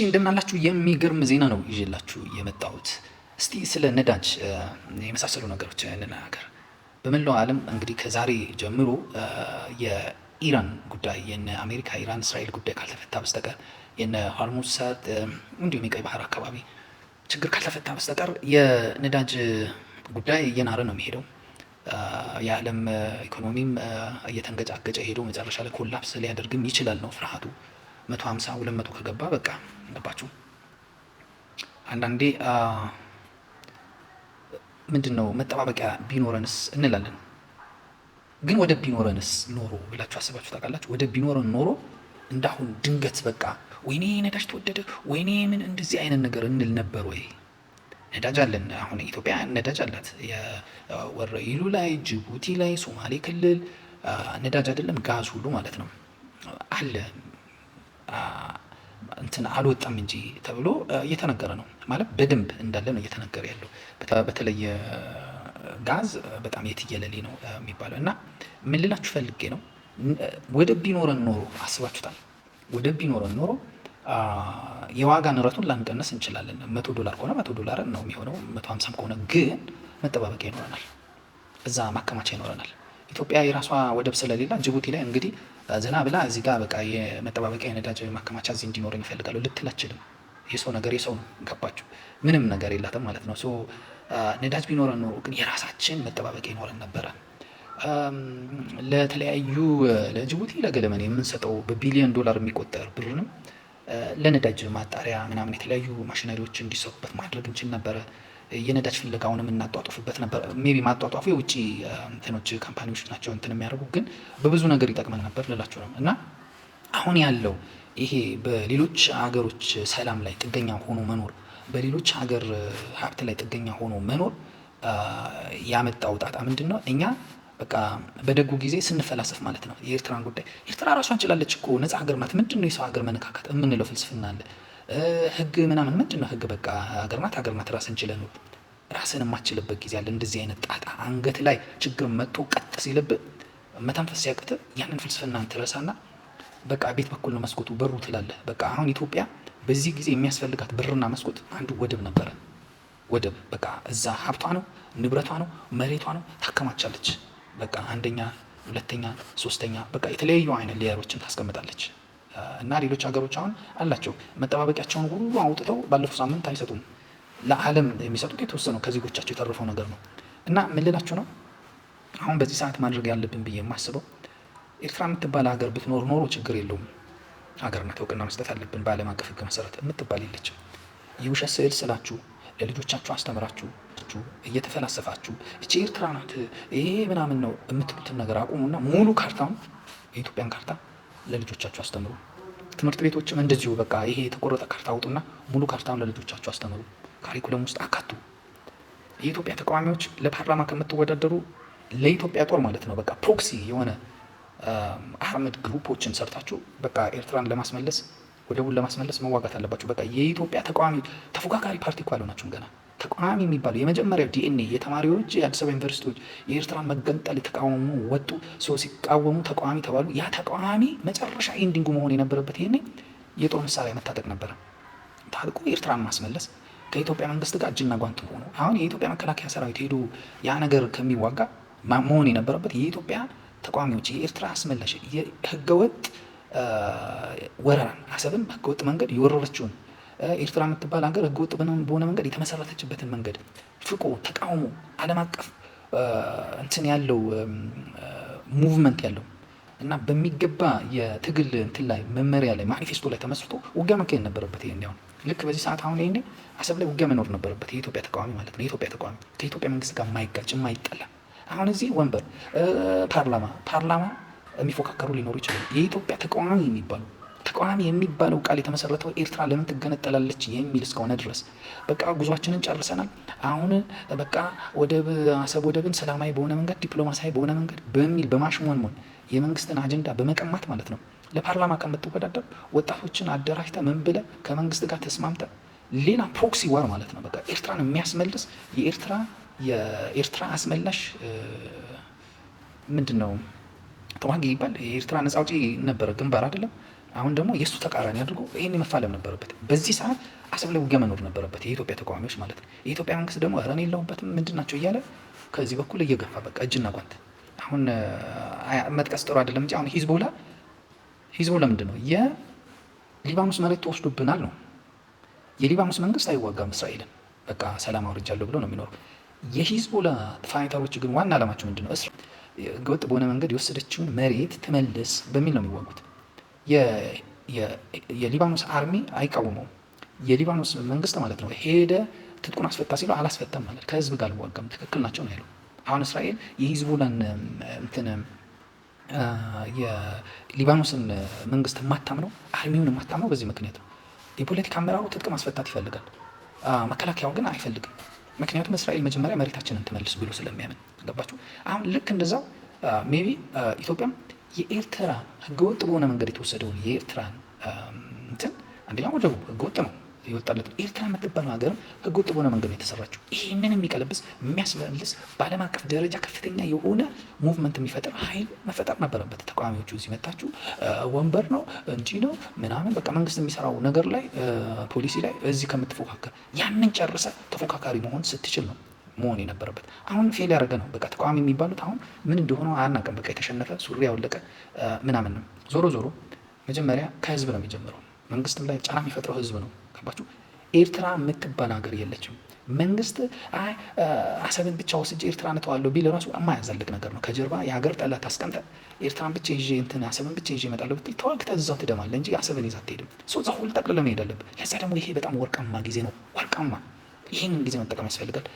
እንደምናላችሁ የሚገርም ዜና ነው ይዤላችሁ የመጣሁት። እስቲ ስለ ነዳጅ የመሳሰሉ ነገሮች እንናገር። በመላው ዓለም እንግዲህ ከዛሬ ጀምሮ የኢራን ጉዳይ የነ አሜሪካ ኢራን እስራኤል ጉዳይ ካልተፈታ በስተቀር የነ ሆርሙዝ ሰርጥ እንዲሁም የቀይ ባህር አካባቢ ችግር ካልተፈታ በስተቀር የነዳጅ ጉዳይ እየናረ ነው የሚሄደው። የዓለም ኢኮኖሚም እየተንገጫገጨ ሄዶ መጨረሻ ላይ ኮላፕስ ሊያደርግም ይችላል ነው ፍርሃቱ። 150 200 ከገባ በቃ ገባችሁ። አንዳንዴ ምንድነው መጠባበቂያ ቢኖረንስ እንላለን። ግን ወደ ቢኖረንስ ኖሮ ብላችሁ አስባችሁ ታውቃላችሁ? ወደ ቢኖረን ኖሮ እንዳሁን ድንገት በቃ ወይኔ ነዳጅ ተወደደ፣ ወይኔ ምን እንደዚህ አይነት ነገር እንል ነበር ወይ? ነዳጅ አለን። አሁን ኢትዮጵያ ነዳጅ አላት። የወረኢሉ ላይ፣ ጅቡቲ ላይ፣ ሶማሌ ክልል ነዳጅ አይደለም ጋዝ ሁሉ ማለት ነው አለ። እንትን አልወጣም እንጂ ተብሎ እየተነገረ ነው ማለት በደንብ እንዳለ ነው እየተነገረ ያለው። በተለይ ጋዝ በጣም የትየለሌ ነው የሚባለው። እና ምን ልላችሁ ፈልጌ ነው፣ ወደብ ቢኖረን ኖሮ አስባችሁታል? ወደብ ቢኖረን ኖሮ የዋጋ ንረቱን ላንቀነስ እንችላለን። $100 ከሆነ $100 ነው የሚሆነው፣ 150 ከሆነ ግን መጠባበቂያ ይኖረናል፣ እዛ ማከማቻ ይኖረናል። ኢትዮጵያ የራሷ ወደብ ስለሌላ ጅቡቲ ላይ እንግዲህ ዘና ብላ እዚህ ጋር በቃ የመጠባበቂያ የነዳጅ ማከማቻ እዚህ እንዲኖረኝ ይፈልጋሉ ልትል አትችልም። የሰው ነገር የሰው ነው፣ ገባችሁ? ምንም ነገር የላትም ማለት ነው። ነዳጅ ቢኖረን ኖሮ ግን የራሳችን መጠባበቂያ ይኖረን ነበረ። ለተለያዩ ለጅቡቲ ለገለመን የምንሰጠው በቢሊዮን ዶላር የሚቆጠር ብርንም ለነዳጅ ማጣሪያ ምናምን የተለያዩ ማሽነሪዎች እንዲሰሩበት ማድረግ እንችል ነበረ። የነዳጅ ፍለጋውንም እናጧጡፍበት ነበር። ሜቢ ማጧጧፉ የውጭ እንትኖች ካምፓኒዎች ናቸው እንትን የሚያደርጉ፣ ግን በብዙ ነገር ይጠቅመን ነበር ልላችሁ ነው። እና አሁን ያለው ይሄ በሌሎች ሀገሮች ሰላም ላይ ጥገኛ ሆኖ መኖር፣ በሌሎች ሀገር ሀብት ላይ ጥገኛ ሆኖ መኖር ያመጣው ጣጣ ምንድን ነው? እኛ በቃ በደጉ ጊዜ ስንፈላሰፍ ማለት ነው የኤርትራን ጉዳይ። ኤርትራ ራሷን ችላለች እኮ ነፃ ሀገር ናት። ምንድን ነው የሰው ሀገር መነካካት የምንለው ፍልስፍና አለ። ህግ ምናምን ምንድን ነው? ህግ በቃ ሀገር ናት ራስን ችለን ነው። ራስን የማችልበት ጊዜ አለ። እንደዚህ አይነት ጣጣ አንገት ላይ ችግር መጥቶ ቀጥ ሲልብህ መተንፈስ ሲያቅት ያንን ፍልስፍናን ትረሳና በቃ ቤት በኩል ነው መስኮቱ በሩ ትላለህ። በቃ አሁን ኢትዮጵያ በዚህ ጊዜ የሚያስፈልጋት ብርና መስኮት አንዱ ወደብ ነበረ። ወደብ በቃ እዛ ሀብቷ ነው፣ ንብረቷ ነው፣ መሬቷ ነው፣ ታከማቻለች። በቃ አንደኛ፣ ሁለተኛ፣ ሶስተኛ በቃ የተለያዩ አይነት ሌየሮችን ታስቀምጣለች። እና ሌሎች ሀገሮች አሁን አላቸው መጠባበቂያቸውን ሁሉ አውጥተው ባለፈው ሳምንት አይሰጡም። ለዓለም የሚሰጡት የተወሰነው ከዜጎቻቸው የተረፈው ነገር ነው። እና ምን ልላችሁ ነው አሁን በዚህ ሰዓት ማድረግ ያለብን ብዬ የማስበው፣ ኤርትራ የምትባል ሀገር ብትኖር ኖሮ ችግር የለውም፣ ሀገር ናት፣ እውቅና መስጠት አለብን። በዓለም አቀፍ ሕግ መሰረት የምትባል የለችም። የውሸት ስዕል ስላችሁ ለልጆቻችሁ አስተምራችሁ እየተፈላሰፋችሁ እቺ ኤርትራ ናት ይሄ ምናምን ነው የምትሉትን ነገር አቁሙና ሙሉ ካርታውን የኢትዮጵያን ካርታ ለልጆቻችሁ አስተምሩ። ትምህርት ቤቶችም እንደዚሁ በቃ ይሄ የተቆረጠ ካርታ አውጡና ሙሉ ካርታውን ለልጆቻችሁ አስተምሩ። ካሪኩለም ውስጥ አካቱ። የኢትዮጵያ ተቃዋሚዎች ለፓርላማ ከምትወዳደሩ ለኢትዮጵያ ጦር ማለት ነው በቃ ፕሮክሲ የሆነ አህመድ ግሩፖችን ሰርታችሁ በቃ ኤርትራን ለማስመለስ ወደቡን ለማስመለስ መዋጋት አለባችሁ። በቃ የኢትዮጵያ ተቃዋሚ ተፎካካሪ ፓርቲ እኮ አልሆናችሁም ገና። ተቃዋሚ የሚባለው የመጀመሪያው ዲኤንኤ የተማሪዎች የአዲስ አበባ ዩኒቨርሲቲዎች የኤርትራን መገንጠል የተቃወሙ ወጡ። ሲቃወሙ ተቃዋሚ ተባሉ። ያ ተቃዋሚ መጨረሻ ኤንዲንጉ መሆን የነበረበት ይሄኔ የጦር መሳሪያ መታጠቅ ነበረ። ታጥቆ ኤርትራን ማስመለስ ከኢትዮጵያ መንግስት ጋር እጅና ጓንት ሆኖ አሁን የኢትዮጵያ መከላከያ ሰራዊት ሄዶ ያ ነገር ከሚዋጋ መሆን የነበረበት የኢትዮጵያ ተቃዋሚዎች የኤርትራ አስመላሽ የህገወጥ ወረራን አሰብን በህገወጥ መንገድ የወረረችውን ኤርትራ የምትባል ሀገር ህገወጥ በሆነ መንገድ የተመሰረተችበትን መንገድ ፍቆ ተቃውሞ ዓለም አቀፍ እንትን ያለው ሙቭመንት ያለው እና በሚገባ የትግል እንትን ላይ መመሪያ ላይ ማኒፌስቶ ላይ ተመስርቶ ውጊያ መካሄድ ነበረበት። ይሄ እንዲያውም ልክ በዚህ ሰዓት አሁን ይሄኔ አሰብ ላይ ውጊያ መኖር ነበረበት። የኢትዮጵያ ተቃዋሚ ማለት ነው። የኢትዮጵያ ተቃዋሚ ከኢትዮጵያ መንግስት ጋር የማይጋጭ የማይጠላ አሁን እዚህ ወንበር ፓርላማ የሚፎካከሩ ሊኖሩ ይችላሉ። የኢትዮጵያ ተቃዋሚ የሚባለው ቃል የተመሰረተው ኤርትራ ለምን ትገነጠላለች የሚል እስከሆነ ድረስ በቃ ጉዟችንን ጨርሰናል። አሁን በቃ አሰብ ወደብን ሰላማዊ በሆነ መንገድ ዲፕሎማሲያዊ በሆነ መንገድ በሚል በማሽሞንሞን የመንግስትን አጀንዳ በመቀማት ማለት ነው ለፓርላማ ከምትወዳደር ወጣቶችን አደራጅተ ምን ብለ ከመንግስት ጋር ተስማምተ ሌላ ፕሮክሲ ዋር ማለት ነው በቃ ኤርትራን የሚያስመልስ የኤርትራ አስመላሽ ምንድን ነው ተዋጊ ይባል የኤርትራ ነፃ አውጪ ነበረ ግንባር አይደለም አሁን ደግሞ የእሱ ተቃራኒ አድርጎ ይህን መፋለም ነበረበት። በዚህ ሰዓት አሰብ ላይ ውጊያ መኖር ነበረበት፣ የኢትዮጵያ ተቃዋሚዎች ማለት ነው። የኢትዮጵያ መንግስት ደግሞ ኧረ እኔ የለሁበትም ምንድን ናቸው እያለ ከዚህ በኩል እየገፋ በቃ እጅና ጓንት። አሁን መጥቀስ ጥሩ አይደለም እንጂ አሁን ሂዝቦላ ምንድን ነው የሊባኖስ መሬት ተወስዶብናል ነው። የሊባኖስ መንግስት አይዋጋም እስራኤልን፣ በቃ ሰላም አውርጃለሁ ብሎ ነው የሚኖረው። የሂዝቦላ ፋይተሮች ግን ዋና ዓላማቸው ምንድን ነው? ህገወጥ በሆነ መንገድ የወሰደችውን መሬት ትመልስ በሚል ነው የሚዋጉት። የሊባኖስ አርሚ አይቃወመውም። የሊባኖስ መንግስት ማለት ነው ሄደ ትጥቁን አስፈታ ሲለው አላስፈታም ማለት ከህዝብ ጋር አልዋጋም፣ ትክክል ናቸው ነው ያለው። አሁን እስራኤል የሂዝቦላን እንትን የሊባኖስን መንግስት የማታምነው አርሚውን የማታምነው በዚህ ምክንያት ነው። የፖለቲካ አመራሩ ትጥቅ ማስፈታት ይፈልጋል፣ መከላከያው ግን አይፈልግም። ምክንያቱም እስራኤል መጀመሪያ መሬታችንን ትመልስ ብሎ ስለሚያምን ገባችሁ። አሁን ልክ እንደዛው ሜቢ ኢትዮጵያም የኤርትራ ህገወጥ በሆነ መንገድ የተወሰደውን የኤርትራን እንትን አንደኛ ወደቡ ህገወጥ ነው የወጣለት። ኤርትራ የምትባለው ሀገርም ህገወጥ በሆነ መንገድ ነው የተሰራችው። ይህንን የሚቀለብስ የሚያስመልስ በዓለም አቀፍ ደረጃ ከፍተኛ የሆነ ሙቭመንት የሚፈጥር ኃይል መፈጠር ነበረበት። ተቃዋሚዎቹ እዚህ መጣችሁ ወንበር ነው እንጂ ነው ምናምን በቃ መንግስት የሚሰራው ነገር ላይ ፖሊሲ ላይ እዚህ ከምትፎካከር ያንን ጨርሰ ተፎካካሪ መሆን ስትችል ነው መሆን የነበረበት። አሁን ፌል ያደረገ ነው። በቃ ተቃዋሚ የሚባሉት አሁን ምን እንደሆነ አናውቅም። በቃ የተሸነፈ ሱሪ ያወለቀ ምናምን ነው። ዞሮ መጀመሪያ ከህዝብ ነው የሚጀምረው። መንግስትም ላይ ጫና የሚፈጥረው ህዝብ ነው። ገባችሁ? ኤርትራ የምትባል ሀገር የለችም። መንግስት አሰብን ብቻ ወስጄ ኤርትራ ነተዋለሁ ቢል ራሱ የማያዛልቅ ነገር ነው። ከጀርባ የሀገር ጠላት አስቀምጠ ኤርትራን ብቻ ይዤ አሰብን ብቻ ይዤ እመጣለሁ ብትል ተዋግተህ እዛው ትደማለህ እንጂ አሰብን ይዘህ አትሄድም። እዛ ሁሉ ጠቅልለህ መሄድ አለብህ። ለዛ ደግሞ ይሄ በጣም ወርቃማ ጊዜ ነው። ወርቃማ ይህንን ጊዜ መጠቀም ያስፈልጋል።